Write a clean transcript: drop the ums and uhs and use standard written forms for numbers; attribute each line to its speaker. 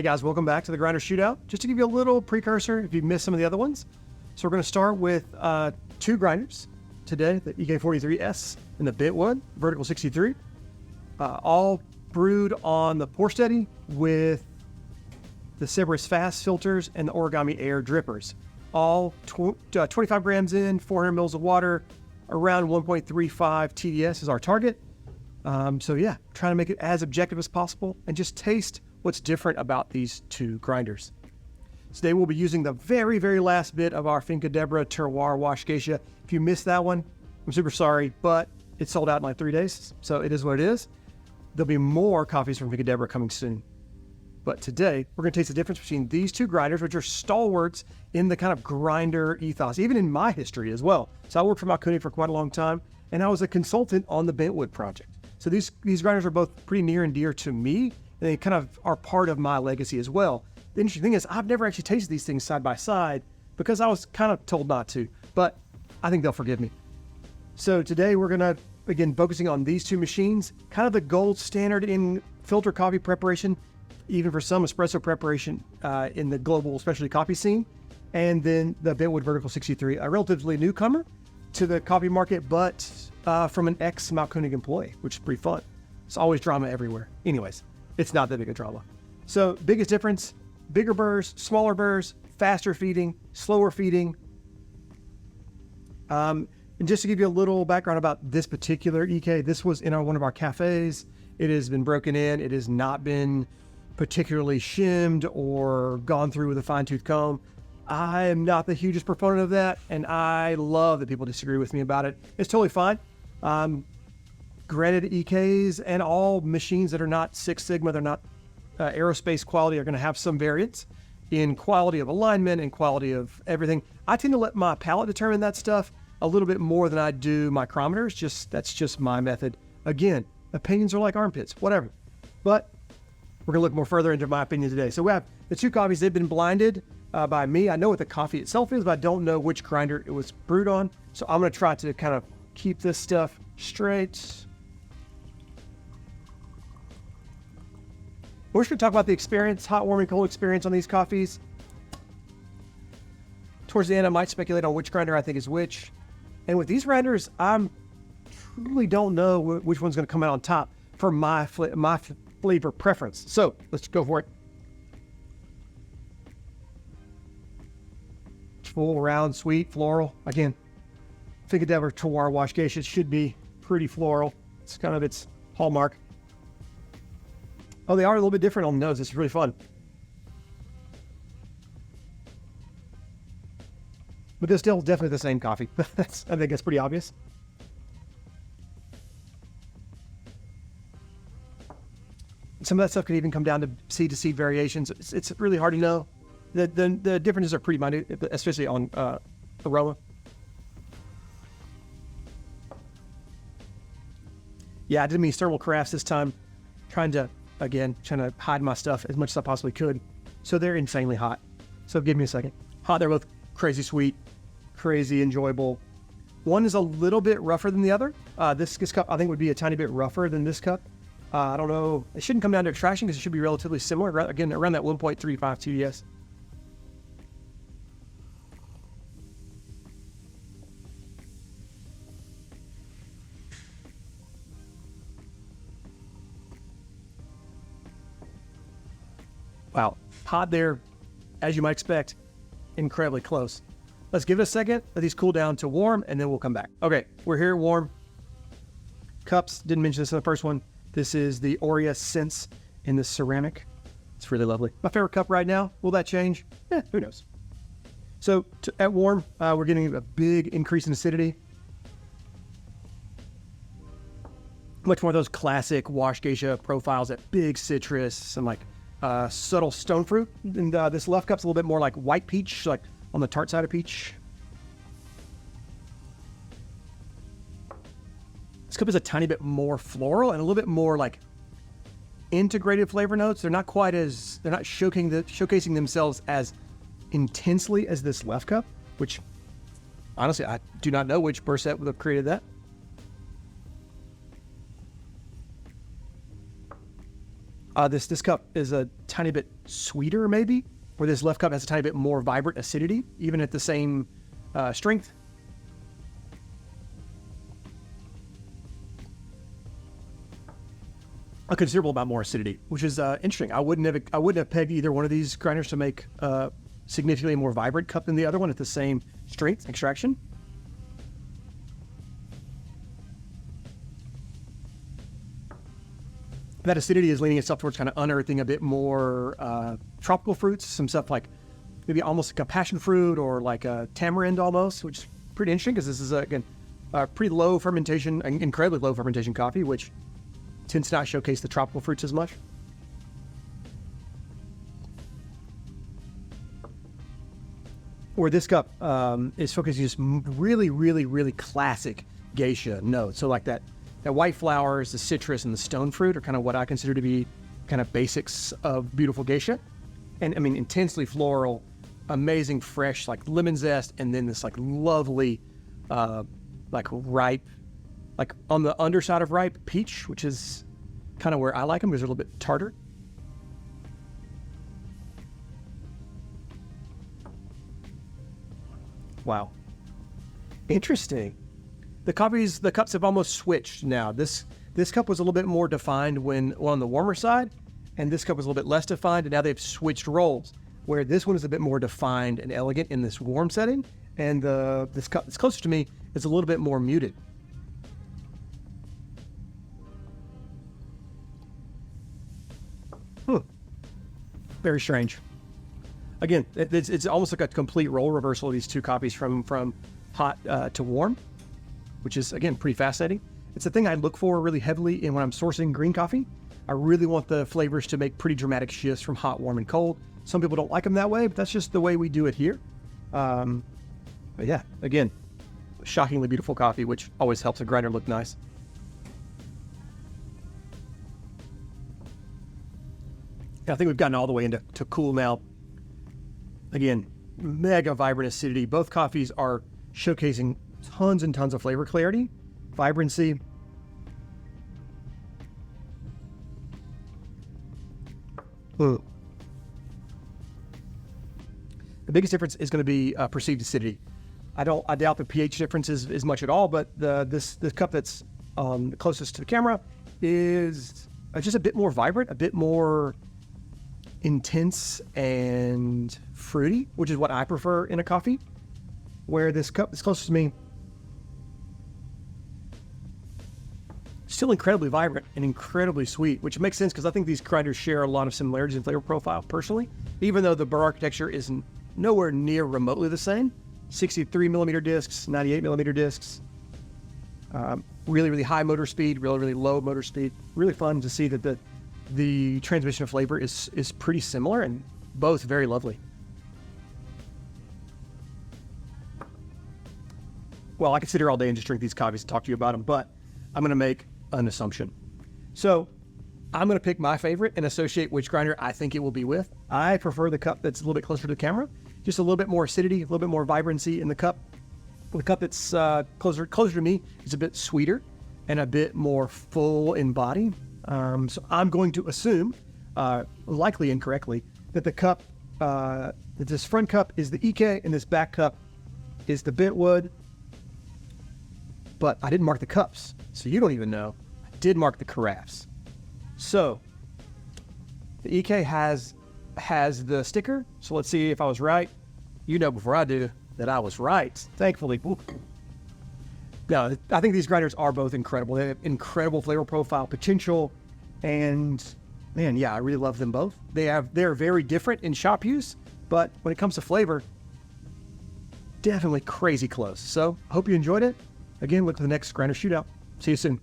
Speaker 1: Hey guys, welcome back to the Grinder Shootout. Just to give you a little precursor if you missed some of the other ones. So we're going to start with two grinders today, the EK43S and the Bentwood Vertical 63. All brewed on the Pour Steady with the Cerberus Fast filters and the Origami Air drippers. All 25 grams in, 400 mils of water, around 1.35 TDS is our target. So yeah, trying to make it as objective as possible and just taste what's different about these two grinders. Today we'll be using the very, very last bit of our Finca Deborah Terroir Wash Geisha. If you missed that one, I'm super sorry, but it sold out in like 3 days, so it is what it is. There'll be more coffees from Finca Deborah coming soon. But today, we're going to taste the difference between these two grinders, which are stalwarts in the kind of grinder ethos, even in my history as well. So I worked for Mahlkönig for quite a long time, and I was a consultant on the Bentwood project. So these grinders are both pretty near and dear to me, and they kind of are part of my legacy as well. The interesting thing is I've never actually tasted these things side by side because I was kind of told not to, but I think they'll forgive me. So today we're going to, again, focusing on these two machines, kind of the gold standard in filter coffee preparation, even for some espresso preparation in the global specialty coffee scene. And then the Bentwood Vertical 63, a relatively newcomer to the coffee market, but from an ex-Mahlkönig employee, which is pretty fun. It's always drama everywhere. Anyways, it's not that big a drama. So biggest difference, bigger burrs, smaller burrs, faster feeding, slower feeding. And just to give you a little background about this particular EK, this was in one of our cafes. It has been broken in. It has not been particularly shimmed or gone through with a fine-tooth comb. I am not the hugest proponent of that, and I love that people disagree with me about it. It's totally fine. Granted, EKs and all machines that are not Six Sigma, they're not aerospace quality, are going to have some variance in quality of alignment and quality of everything. I tend to let my palate determine that stuff a little bit more than I do micrometers. That's just my method. Again, opinions are like armpits, whatever. But we're going to look more further into my opinion today. So we have the two coffees. They've been blinded by me. I know what the coffee itself is, but I don't know which grinder it was brewed on. So I'm going to try to kind of keep this stuff straight. We're just going to talk about the experience, hot, warm, and cold experience on these coffees. Towards the end, I might speculate on which grinder I think is which. And with these grinders, I truly don't know which one's going to come out on top for my flavor preference. So let's go for it. Full, round, sweet, floral. Again, Finca Deborah Terroir Wash Geisha should be pretty floral. It's kind of its hallmark. Oh, they are a little bit different on the nose. It's really fun. But they're still definitely the same coffee. I think that's pretty obvious. Some of that stuff could even come down to seed variations. It's really hard to know. The differences are pretty minute, especially on aroma. Yeah, I did me thermal crafts this time, trying to hide my stuff as much as I possibly could. So they're insanely hot. So give me a second. Hot, they're both crazy sweet, crazy enjoyable. One is a little bit rougher than the other. This cup, I think, would be a tiny bit rougher than this cup. I don't know. It shouldn't come down to extraction because it should be relatively similar. Again, around that 1.35 TDS. Wow, hot there, as you might expect, incredibly close. Let's give it a second, let these cool down to warm, and then we'll come back. Okay, we're here warm. Cups, didn't mention this in the first one. This is the Aurea Sense in the ceramic. It's really lovely. My favorite cup right now. Will that change? Who knows? So at warm, we're getting a big increase in acidity. Much more of those classic wash geisha profiles, that big citrus and like subtle stone fruit. And this left cup's a little bit more like white peach, like on the tart side of peach. This cup is a tiny bit more floral and a little bit more like integrated flavor notes. They're not showcasing themselves as intensely as this left cup, which honestly, I do not know which burr set would have created that. This cup is a tiny bit sweeter, maybe, where this left cup has a tiny bit more vibrant acidity, even at the same strength. A considerable amount more acidity, which is interesting. I wouldn't have pegged either one of these grinders to make significantly more vibrant cup than the other one at the same strength extraction. That acidity is leaning itself towards kind of unearthing a bit more tropical fruits, some stuff like maybe almost like a passion fruit or like a tamarind almost, which is pretty interesting because this is, again, a pretty low fermentation, incredibly low fermentation coffee, which tends to not showcase the tropical fruits as much. Or this cup is focusing just really, really, really classic geisha notes. So like that white flowers, the citrus, and the stone fruit are kind of what I consider to be kind of basics of beautiful geisha. And I mean, intensely floral, amazing fresh, like lemon zest, and then this like lovely, like ripe, like on the underside of ripe peach, which is kind of where I like them because they're a little bit tartar. Wow. Interesting. The cups have almost switched now. This cup was a little bit more defined when on the warmer side, and this cup was a little bit less defined, and now they've switched roles, where this one is a bit more defined and elegant in this warm setting, and this cup that's closer to me is a little bit more muted. Very strange. Again, it's almost like a complete role reversal of these two copies from hot to warm, which is, again, pretty fascinating. It's a thing I look for really heavily in when I'm sourcing green coffee. I really want the flavors to make pretty dramatic shifts from hot, warm, and cold. Some people don't like them that way, but that's just the way we do it here. But yeah, again, shockingly beautiful coffee, which always helps a grinder look nice. I think we've gotten all the way into cool now. Again, mega vibrant acidity. Both coffees are showcasing tons and tons of flavor clarity, vibrancy. The biggest difference is going to be perceived acidity. I doubt the pH difference is much at all, but this cup that's closest to the camera is just a bit more vibrant, a bit more intense and fruity, which is what I prefer in a coffee. Where this cup that's closest to me, still incredibly vibrant and incredibly sweet, which makes sense because I think these grinders share a lot of similarities in flavor profile personally, even though the burr architecture is nowhere near remotely the same. 63 millimeter discs, 98 millimeter discs, really, really high motor speed, really, really low motor speed. Really fun to see that the transmission of flavor is pretty similar and both very lovely. Well, I could sit here all day and just drink these coffees and talk to you about them, but I'm going to make an assumption. So I'm going to pick my favorite and associate which grinder I think it will be with. I prefer the cup that's a little bit closer to the camera, just a little bit more acidity, a little bit more vibrancy in the cup. The cup that's closer to me is a bit sweeter and a bit more full in body. So I'm going to assume, likely incorrectly, that the cup, that this front cup is the EK and this back cup is the Bentwood. But I didn't mark the cups, so you don't even know. I did mark the carafes. So the EK has the sticker. So let's see if I was right. You know before I do that I was right, thankfully. No, I think these grinders are both incredible. They have incredible flavor profile potential, and man, yeah, I really love them both. They're very different in shop use, but when it comes to flavor, definitely crazy close. So I hope you enjoyed it. Again, look to the next grinder shootout. See you soon.